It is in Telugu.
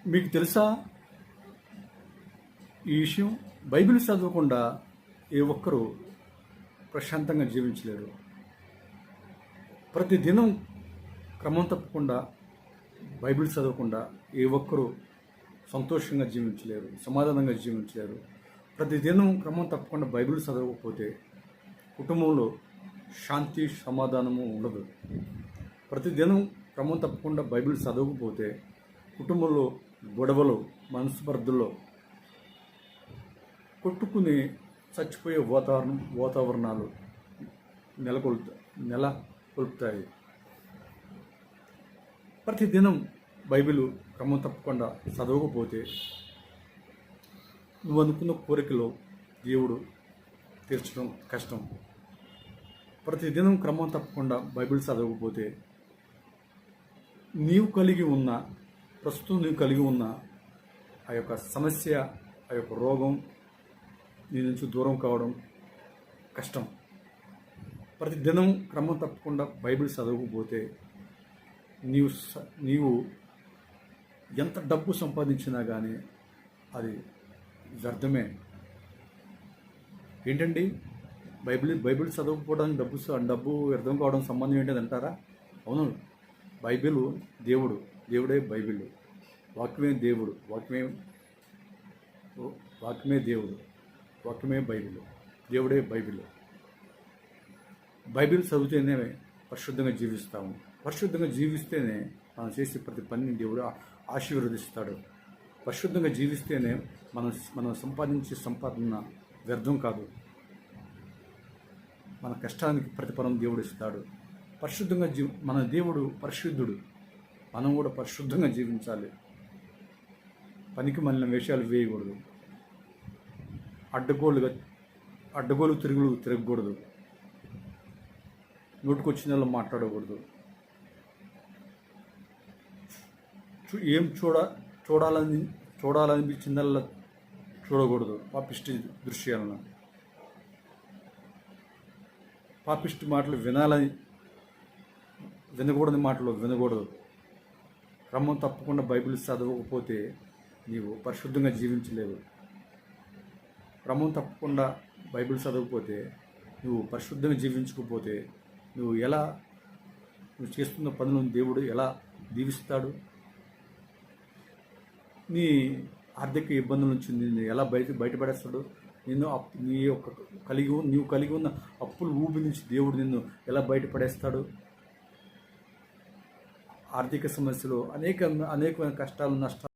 మీకు తెలుసా ఈ విషయం? బైబిల్ చదవకుండా ఏ ఒక్కరూ ప్రశాంతంగా జీవించలేరు. ప్రతి దినం క్రమం తప్పకుండా బైబిల్ చదవకుండా ఏ ఒక్కరూ సంతోషంగా జీవించలేరు, సమాధానంగా జీవించలేరు. ప్రతి దినం క్రమం తప్పకుండా బైబిల్ చదవకపోతే కుటుంబంలో శాంతి సమాధానము ఉండదు. ప్రతిదినం క్రమం తప్పకుండా బైబిల్ చదవకపోతే కుటుంబంలో గొడవలు, మనస్పర్ధల్లో కొట్టుకుని చచ్చిపోయే వాతావరణాలు నెలకొల్పుతాయి. ప్రతిదినం బైబిల్ క్రమం తప్పకుండా చదవకపోతే నువ్వు అనుకున్న కోరికలో దేవుడు తీర్చడం కష్టం. ప్రతిదినం క్రమం తప్పకుండా బైబిల్ చదవకపోతే ప్రస్తుతం నీవు కలిగి ఉన్న ఆ యొక్క సమస్య, ఆ యొక్క రోగం నీ నుంచి దూరం కావడం కష్టం. ప్రతిదినం క్రమం తప్పకుండా బైబిల్ చదవకపోతే నీవు ఎంత డబ్బు సంపాదించినా కానీ అది వ్యర్థమే. ఏంటండి బైబిల్ చదవకపోవడానికి డబ్బు వ్యర్థం కావడం సంబంధం ఏంటంటే అంటారా? అవును, బైబిల్ దేవుడే బైబిల్, వాక్యమే దేవుడు, వాక్యమే దేవుడు, వాక్యమే బైబిల్, దేవుడే బైబిల్. బైబిల్ చదివితేనే పరిశుద్ధంగా జీవిస్తాము. పరిశుద్ధంగా జీవిస్తేనే మనం చేసే ప్రతి పనిని దేవుడు ఆశీర్వదిస్తాడు. పరిశుద్ధంగా జీవిస్తేనే మనం సంపాదించే సంపాదన వ్యర్థం కాదు. మన కష్టానికి ప్రతిఫలం దేవుడు ఇస్తాడు. పరిశుద్ధంగా మన దేవుడు పరిశుద్ధుడు, మనం కూడా పరిశుద్ధంగా జీవించాలి. పనికి మళ్ళీ వేషాలు వేయకూడదు, అడ్డగోలు తిరగకూడదు, నోటుకొచ్చిన మాట్లాడకూడదు, ఏం చూడాలనిపించిందల్లా చూడకూడదు, పాపిష్టి దృశ్యాలను, పాపిష్టి మాటలు వినకూడని మాటలు వినకూడదు. క్రమం తప్పకుండా బైబిల్ చదవకపోతే నీవు పరిశుద్ధంగా జీవించలేవు. క్రమం తప్పకుండా బైబిల్ చదవకపోతే నువ్వు పరిశుద్ధంగా జీవించకపోతే నువ్వు చేస్తున్న పనులను దేవుడు ఎలా దీవిస్తాడు? నీ ఆర్థిక ఇబ్బందుల నుంచి నిన్ను ఎలా బయటపడేస్తాడు? నీవు కలిగి ఉన్న అప్పుల ఊబి నుంచి దేవుడు నిన్ను ఎలా బయటపడేస్తాడు? ఆర్థిక సమస్యలు అనేకమైన కష్టాలు, నష్టాలు